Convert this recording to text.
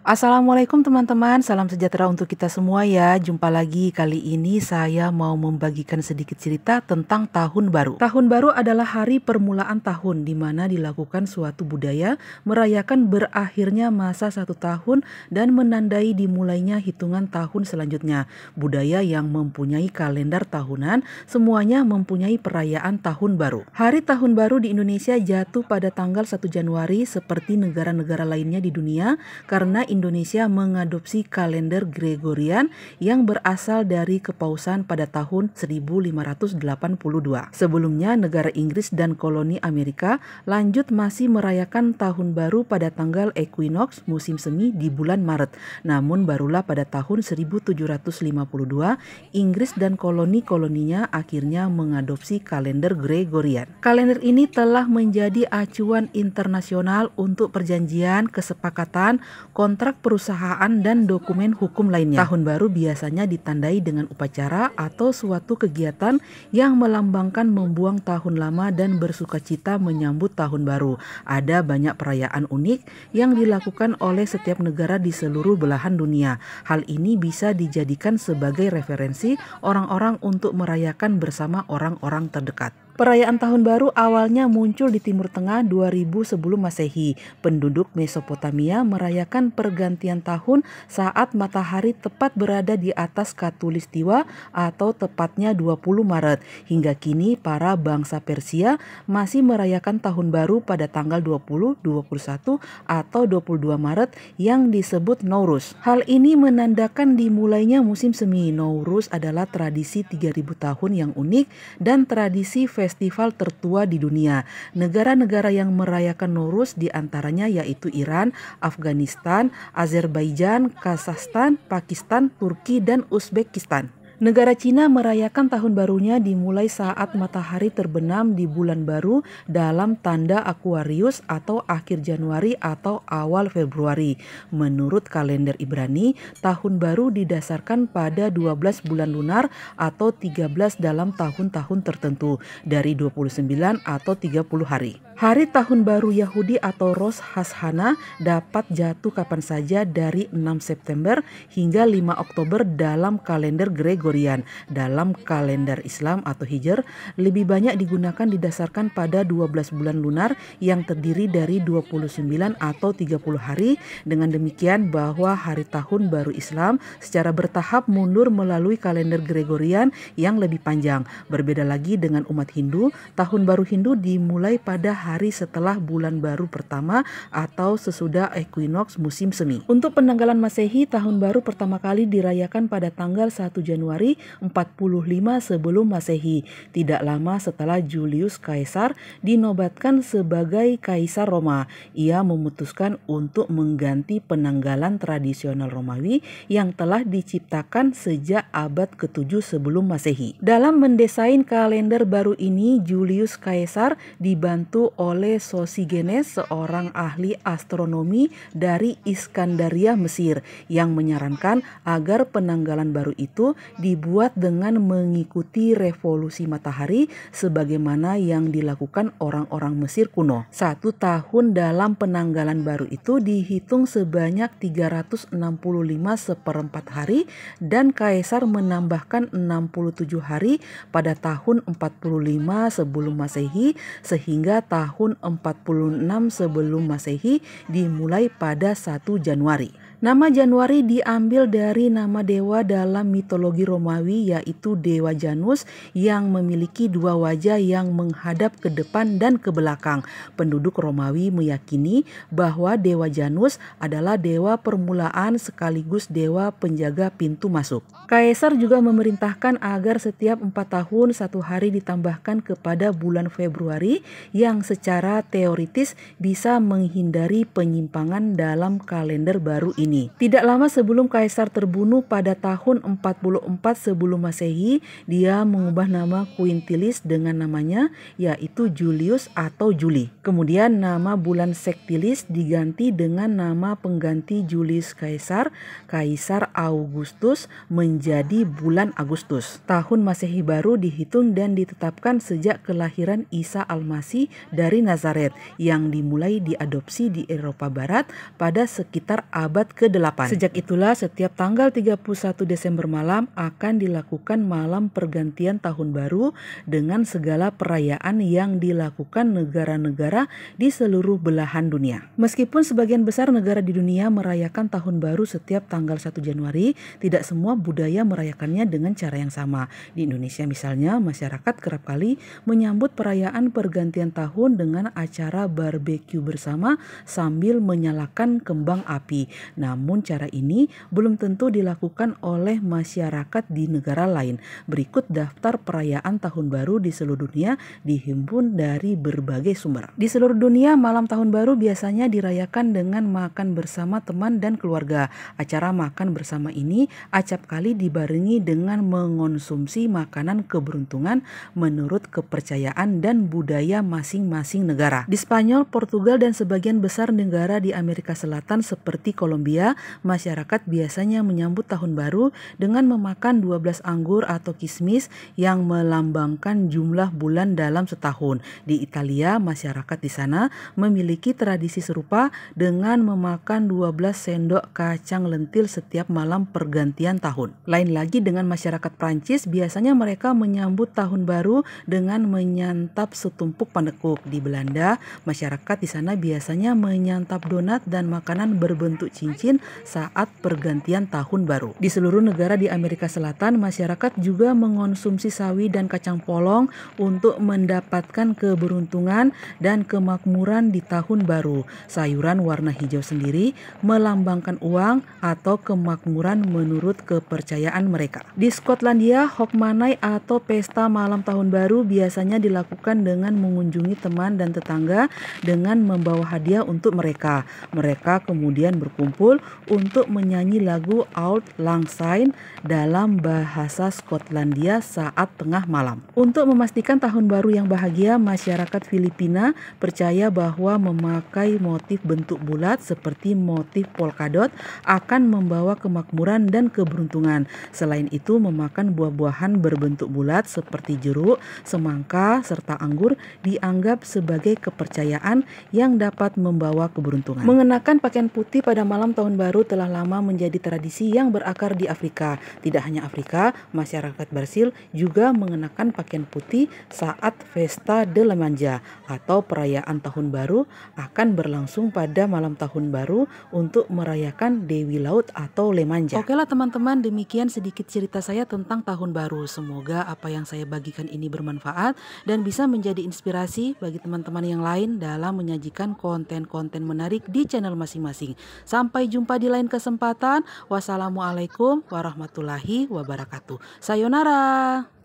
Assalamualaikum teman-teman, salam sejahtera untuk kita semua ya. Jumpa lagi, kali ini saya mau membagikan sedikit cerita tentang Tahun Baru. Tahun Baru adalah hari permulaan tahun di mana dilakukan suatu budaya merayakan berakhirnya masa satu tahun dan menandai dimulainya hitungan tahun selanjutnya. Budaya yang mempunyai kalender tahunan, semuanya mempunyai perayaan Tahun Baru. Hari Tahun Baru di Indonesia jatuh pada tanggal 1 Januari seperti negara-negara lainnya di dunia karena Indonesia mengadopsi kalender Gregorian yang berasal dari kepausan pada tahun 1582. Sebelumnya negara Inggris dan koloni Amerika lanjut masih merayakan tahun baru pada tanggal equinox musim semi di bulan Maret. Namun barulah pada tahun 1752 Inggris dan koloni-koloninya akhirnya mengadopsi kalender Gregorian. Kalender ini telah menjadi acuan internasional untuk perjanjian, kesepakatan, kontrak perusahaan dan dokumen hukum lainnya. Tahun baru biasanya ditandai dengan upacara atau suatu kegiatan yang melambangkan membuang tahun lama dan bersukacita menyambut tahun baru. Ada banyak perayaan unik yang dilakukan oleh setiap negara di seluruh belahan dunia. Hal ini bisa dijadikan sebagai referensi orang-orang untuk merayakan bersama orang-orang terdekat. Perayaan Tahun Baru awalnya muncul di Timur Tengah 2000 sebelum Masehi. Penduduk Mesopotamia merayakan pergantian tahun saat matahari tepat berada di atas Khatulistiwa atau tepatnya 20 Maret. Hingga kini para bangsa Persia masih merayakan Tahun Baru pada tanggal 20, 21 atau 22 Maret yang disebut Nowruz. Hal ini menandakan dimulainya musim semi. Nowruz adalah tradisi 3000 tahun yang unik dan tradisi festival tertua di dunia. Negara-negara yang merayakan Nowruz diantaranya yaitu Iran, Afghanistan, Azerbaijan, Kazakhstan, Pakistan, Turki, dan Uzbekistan. Negara Cina merayakan tahun barunya dimulai saat matahari terbenam di bulan baru dalam tanda Aquarius atau akhir Januari atau awal Februari. Menurut kalender Ibrani, tahun baru didasarkan pada 12 bulan lunar atau 13 dalam tahun-tahun tertentu dari 29 atau 30 hari. Hari Tahun Baru Yahudi atau Rosh Hashanah dapat jatuh kapan saja dari 6 September hingga 5 Oktober dalam kalender Gregorian. Dalam kalender Islam atau Hijr, lebih banyak digunakan didasarkan pada 12 bulan lunar yang terdiri dari 29 atau 30 hari. Dengan demikian bahwa hari Tahun Baru Islam secara bertahap mundur melalui kalender Gregorian yang lebih panjang. Berbeda lagi dengan umat Hindu, Tahun Baru Hindu dimulai pada hari setelah bulan baru pertama atau sesudah equinox musim semi. Untuk penanggalan Masehi, tahun baru pertama kali dirayakan pada tanggal 1 Januari 45 sebelum Masehi, tidak lama setelah Julius Caesar dinobatkan sebagai Kaisar Roma. Ia memutuskan untuk mengganti penanggalan tradisional Romawi yang telah diciptakan sejak abad ke-7 sebelum Masehi. Dalam mendesain kalender baru ini, Julius Caesar dibantu oleh Sosigenes, seorang ahli astronomi dari Iskandaria, Mesir, yang menyarankan agar penanggalan baru itu dibuat dengan mengikuti revolusi matahari sebagaimana yang dilakukan orang-orang Mesir kuno. Satu tahun dalam penanggalan baru itu dihitung sebanyak 365 seperempat hari dan Kaisar menambahkan 67 hari pada tahun 45 sebelum Masehi sehingga tahun 46 sebelum Masehi dimulai pada 1 Januari. Nama Januari diambil dari nama dewa dalam mitologi Romawi yaitu Dewa Janus yang memiliki dua wajah yang menghadap ke depan dan ke belakang. Penduduk Romawi meyakini bahwa Dewa Janus adalah dewa permulaan sekaligus dewa penjaga pintu masuk. Kaisar juga memerintahkan agar setiap 4 tahun satu hari ditambahkan kepada bulan Februari yang secara teoritis bisa menghindari penyimpangan dalam kalender baru ini. Tidak lama sebelum Kaisar terbunuh pada tahun 44 sebelum Masehi, dia mengubah nama Quintilis dengan namanya yaitu Julius atau Juli. Kemudian nama bulan Sextilis diganti dengan nama pengganti Julius Caesar, Kaisar Augustus, menjadi bulan Agustus. Tahun Masehi baru dihitung dan ditetapkan sejak kelahiran Isa Al-Masih dari Nazaret yang dimulai diadopsi di Eropa Barat pada sekitar abad ke-8. Sejak itulah setiap tanggal 31 Desember malam akan dilakukan malam pergantian tahun baru dengan segala perayaan yang dilakukan negara-negara di seluruh belahan dunia. Meskipun sebagian besar negara di dunia merayakan tahun baru setiap tanggal 1 Januari, tidak semua budaya merayakannya dengan cara yang sama. Di Indonesia misalnya, masyarakat kerap kali menyambut perayaan pergantian tahun dengan acara barbeque bersama sambil menyalakan kembang api. Namun cara ini belum tentu dilakukan oleh masyarakat di negara lain. Berikut daftar perayaan tahun baru di seluruh dunia dihimpun dari berbagai sumber. Di seluruh dunia, malam tahun baru biasanya dirayakan dengan makan bersama teman dan keluarga. Acara makan bersama ini acap kali dibarengi dengan mengonsumsi makanan keberuntungan menurut kepercayaan dan budaya masing-masing negara. Di Spanyol, Portugal, dan sebagian besar negara di Amerika Selatan seperti Kolombia, masyarakat biasanya menyambut tahun baru dengan memakan 12 anggur atau kismis yang melambangkan jumlah bulan dalam setahun. Di Italia, masyarakat di sana memiliki tradisi serupa dengan memakan 12 sendok kacang lentil setiap malam pergantian tahun. Lain lagi dengan masyarakat Prancis, biasanya mereka menyambut tahun baru dengan menyantap setumpuk pandekuk. Di Belanda, masyarakat di sana biasanya menyantap donat dan makanan berbentuk cincin saat pergantian tahun baru. Di seluruh negara di Amerika Selatan, masyarakat juga mengonsumsi sawi dan kacang polong untuk mendapatkan keberuntungan dan kemakmuran di tahun baru. Sayuran warna hijau sendiri melambangkan uang atau kemakmuran menurut kepercayaan mereka. Di Skotlandia, Hogmanay atau pesta malam tahun baru biasanya dilakukan dengan mengunjungi teman dan tetangga dengan membawa hadiah untuk mereka. Mereka kemudian berkumpul untuk menyanyi lagu Auld Lang Syne dalam bahasa Skotlandia saat tengah malam. Untuk memastikan tahun baru yang bahagia, masyarakat Filipina percaya bahwa memakai motif bentuk bulat seperti motif polkadot akan membawa kemakmuran dan keberuntungan. Selain itu, memakan buah-buahan berbentuk bulat seperti jeruk, semangka, serta anggur dianggap sebagai kepercayaan yang dapat membawa keberuntungan. Mengenakan pakaian putih pada malam tahun baru telah lama menjadi tradisi yang berakar di Afrika. Tidak hanya Afrika, masyarakat Brasil juga mengenakan pakaian putih saat Festa de la Manja atau perayaan tahun baru akan berlangsung pada malam tahun baru untuk merayakan Dewi Laut atau Lemanja. Oke lah teman-teman, demikian sedikit cerita saya tentang tahun baru. Semoga apa yang saya bagikan ini bermanfaat dan bisa menjadi inspirasi bagi teman-teman yang lain dalam menyajikan konten-konten menarik di channel masing-masing. Sampai jumpa di lain kesempatan. Wassalamualaikum warahmatullahi wabarakatuh. Sayonara.